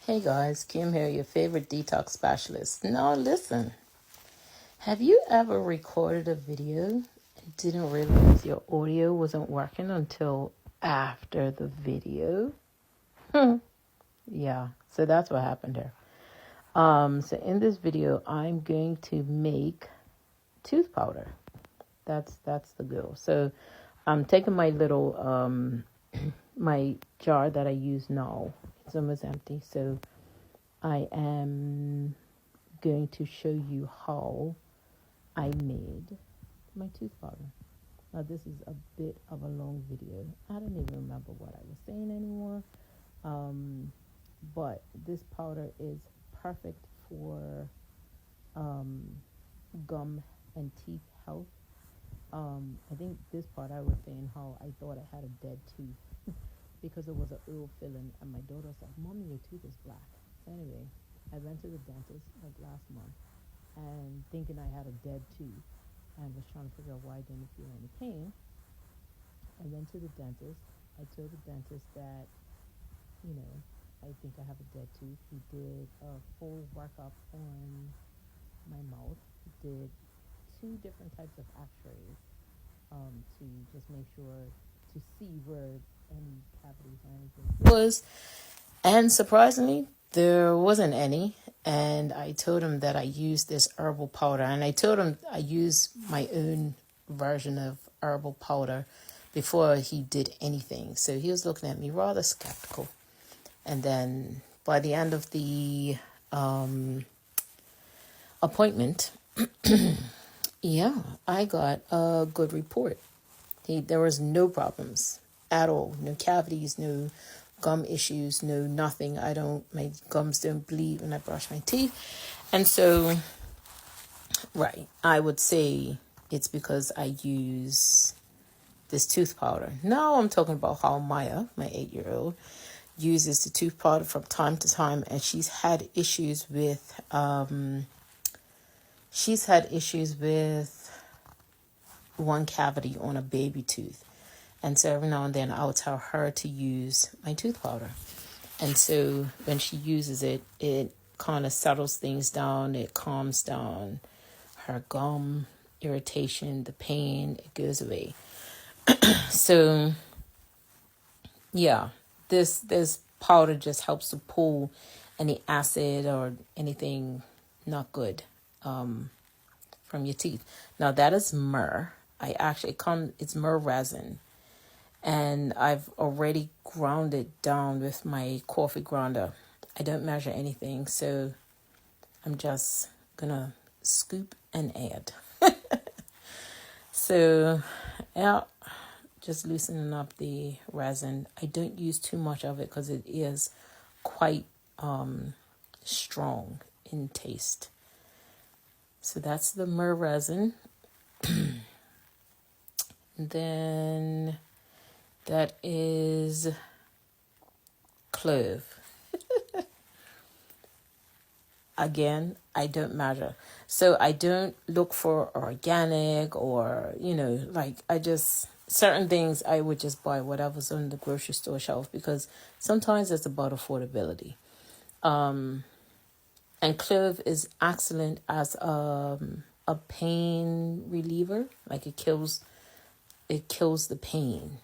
Hey guys, Kim here, your favorite detox specialist. Now listen, have you ever recorded a video and didn't realize your audio wasn't working until after the video? Yeah, so that's what happened here. So in this video, I'm going to make tooth powder. That's the goal. So I'm taking my little my jar that I use now. It's almost empty. So I am going to show you how I made my tooth powder. Now this is a bit of a long video. I don't even remember what I was saying anymore. But this powder is perfect for gum and teeth health. I think this part I was saying how I thought I had a dead tooth because it was an oil filling, and my daughter was like, "Mommy, your tooth is black." So anyway, I went to the dentist like last month and thinking I had a dead tooth and was trying to figure out why I didn't feel any pain. I went to the dentist. I told the dentist that, I think I have a dead tooth. He did a full workup on my mouth. He did 2 different types of x-rays to just make sure to see where any cavities or anything was. And surprisingly, there wasn't any. And I told him that I used this herbal powder. And I told him I used my own version of herbal powder before he did anything. So he was looking at me rather skeptical. And then by the end of the appointment, yeah, I got a good report. There was no problems at all. No cavities, no gum issues, no nothing. My gums don't bleed when I brush my teeth. And so, right, I would say it's because I use this tooth powder. Now I'm talking about how Maya, my 8-year-old, uses the tooth powder from time to time, and she's had issues with one cavity on a baby tooth. And so every now and then I'll tell her to use my tooth powder. And so when she uses it, it kind of settles things down. It calms down her gum irritation, the pain, it goes away. So, yeah, this powder just helps to pull any acid or anything not good from your teeth. Now that is myrrh. It's myrrh resin. And I've already ground it down with my coffee grinder. I don't measure anything, so I'm just gonna scoop and add. So, yeah, just loosening up the resin. I don't use too much of it because it is quite strong in taste. So that's the myrrh resin. Then that is clove. Again, I don't measure. So I don't look for organic or, certain things I would just buy whatever's on the grocery store shelf because sometimes it's about affordability. And clove is excellent as a pain reliever. Like it kills the pain.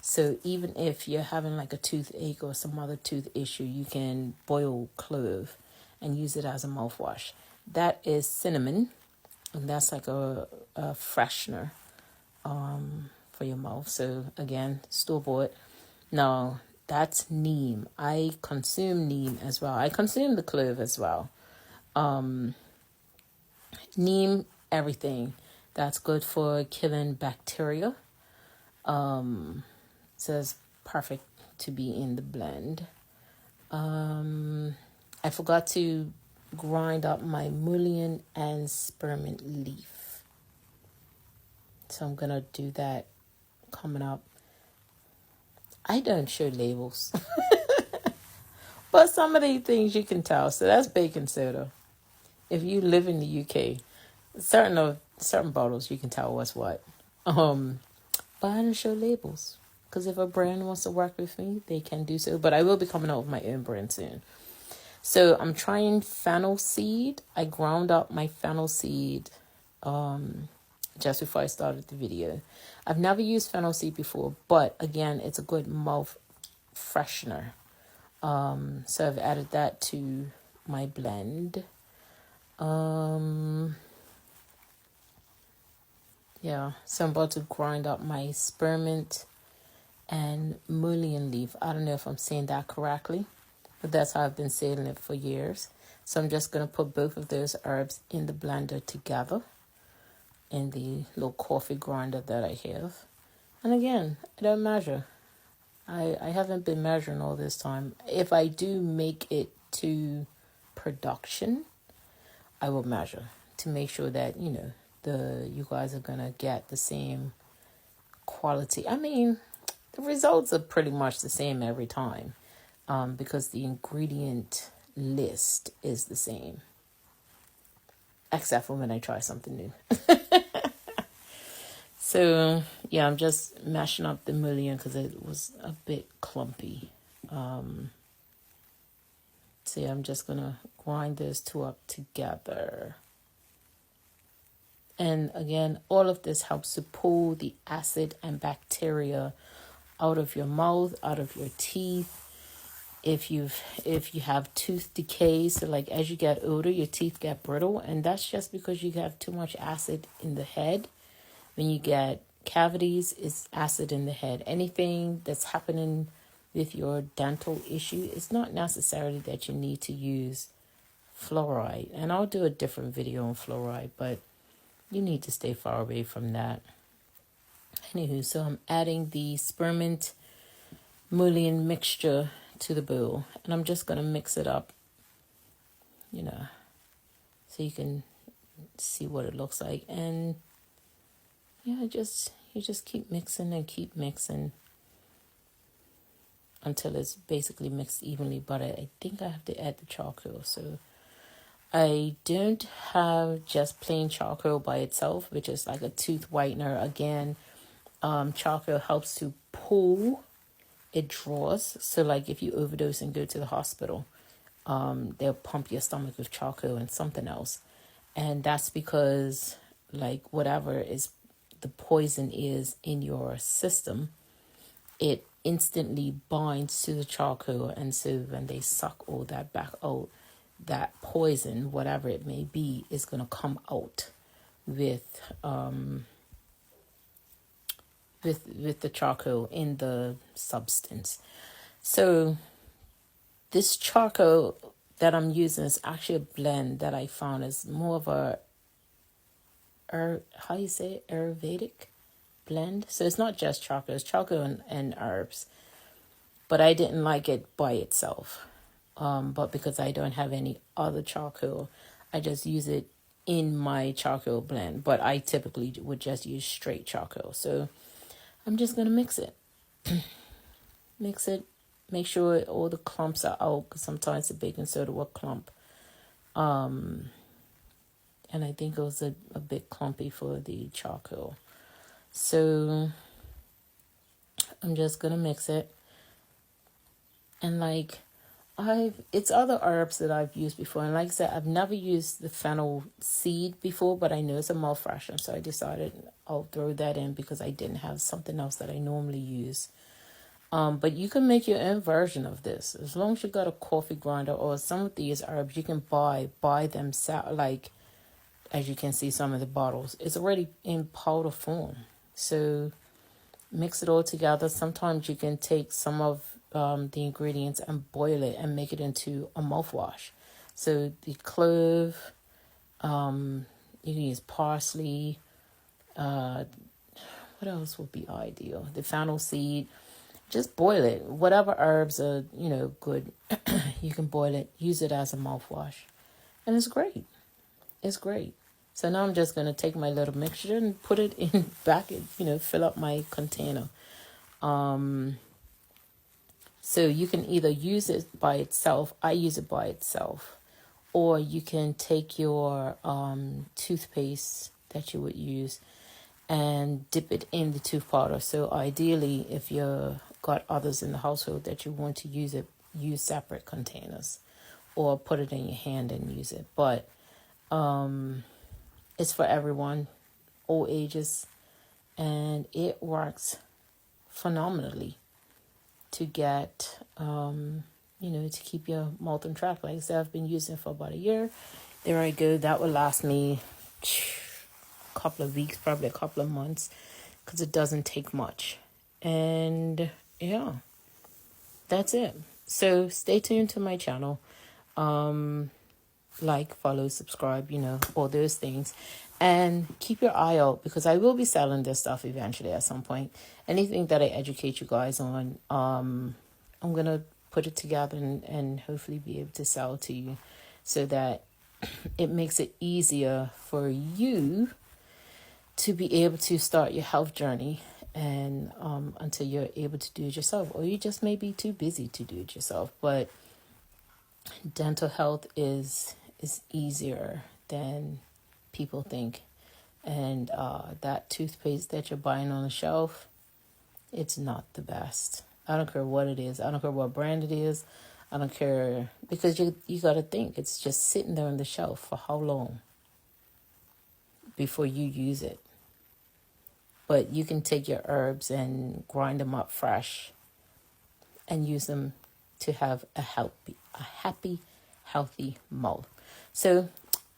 So even if you're having like a toothache or some other tooth issue, you can boil clove and use it as a mouthwash. That is cinnamon, and that's like a freshener for your mouth. So again, store bought. Now that's neem. I consume neem as well. I consume the clove as well. Neem, everything. That's good for killing bacteria. So it's perfect to be in the blend. I forgot to grind up my mullein and spearmint leaf. So I'm going to do that coming up. I don't show labels. But some of these things you can tell. So that's baking soda. If you live in the UK, certain bottles you can tell what's what. But I don't show labels. Because if a brand wants to work with me, they can do so. But I will be coming out with my own brand soon. So I'm trying fennel seed. I ground up my fennel seed just before I started the video. I've never used fennel seed before, but again, it's a good mouth freshener. So I've added that to my blend. Yeah, so I'm about to grind up my spearmint and mullein leaf. I don't know if I'm saying that correctly, but that's how I've been saying it for years. So I'm just going to put both of those herbs in the blender together in the little coffee grinder that I have. And again, I don't measure. I haven't been measuring all this time. If I do make it to production, I will measure to make sure that, you guys are going to get the same quality. I mean, the results are pretty much the same every time because the ingredient list is the same. Except for when I try something new. So, yeah, I'm just mashing up the mullein because it was a bit clumpy. So, yeah, I'm just going to grind those two up together. And again, all of this helps to pull the acid and bacteria out of your mouth, out of your teeth. If you have tooth decay, so like as you get older, your teeth get brittle, and that's just because you have too much acid in the head. When you get cavities, it's acid in the head. Anything that's happening with your dental issue, it's not necessarily that you need to use fluoride. And I'll do a different video on fluoride, but you need to stay far away from that. Anywho, so I'm adding the spearmint mullein mixture to the bowl, and I'm just going to mix it up, so you can see what it looks like. And yeah, you just keep mixing and keep mixing until it's basically mixed evenly. But I think I have to add the charcoal. So I don't have just plain charcoal by itself, which is like a tooth whitener. Again, charcoal helps to pull. It draws. So like if you overdose and go to the hospital, they'll pump your stomach with charcoal and something else. And that's because like whatever is the poison is in your system, it instantly binds to the charcoal. And so when they suck all that back out, that poison, whatever it may be, is going to come out with the charcoal in the substance. So this charcoal that I'm using is actually a blend that I found is more of a Ayurvedic blend. So it's not just charcoal, it's charcoal and herbs. But I didn't like it by itself. But because I don't have any other charcoal, I just use it in my charcoal blend. But I typically would just use straight charcoal. So I'm just going to mix it. Mix it. Make sure all the clumps are out, because sometimes the baking soda will clump. And I think it was a bit clumpy for the charcoal. So I'm just going to mix it. And like it's other herbs that I've used before. And like I said, I've never used the fennel seed before, but I know it's a mouth freshener. So I decided I'll throw that in because I didn't have something else that I normally use. But you can make your own version of this. As long as you got a coffee grinder, or some of these herbs you can buy them, like as you can see some of the bottles, it's already in powder form. So mix it all together. Sometimes you can take some of the ingredients and boil it and make it into a mouthwash. So the clove, you can use parsley. What else would be ideal? The fennel seed. Just boil it. Whatever herbs are, good, you can boil it. Use it as a mouthwash. And it's great. It's great. So now I'm just going to take my little mixture and put it in back, fill up my container. So you can either use it by itself. I use it by itself. Or you can take your toothpaste that you would use and dip it in the tooth powder. So ideally, if you've got others in the household that you want to use it, use separate containers. or put it in your hand and use it. But it's for everyone, all ages, and it works phenomenally to get, to keep your mouth on track. Like I said, I've been using it for about a year. There I go. That will last me a couple of weeks, probably a couple of months, because it doesn't take much. And yeah, that's it. So stay tuned to my channel. Like, follow, subscribe, all those things. And keep your eye out, because I will be selling this stuff eventually at some point. Anything that I educate you guys on, I'm going to put it together and hopefully be able to sell to you, so that it makes it easier for you to be able to start your health journey, and until you're able to do it yourself, or you just may be too busy to do it yourself. But dental health is easier than people think. And that toothpaste that you're buying on the shelf, it's not the best. I don't care what it is. I don't care what brand it is. I don't care, because you got to think, it's just sitting there on the shelf for how long before you use it. But you can take your herbs and grind them up fresh and use them to have a happy, healthy mouth. So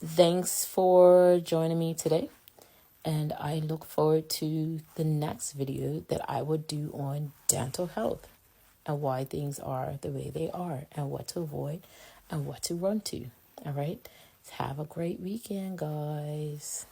thanks for joining me today. And I look forward to the next video that I will do on dental health and why things are the way they are, and what to avoid and what to run to. All right. Have a great weekend, guys.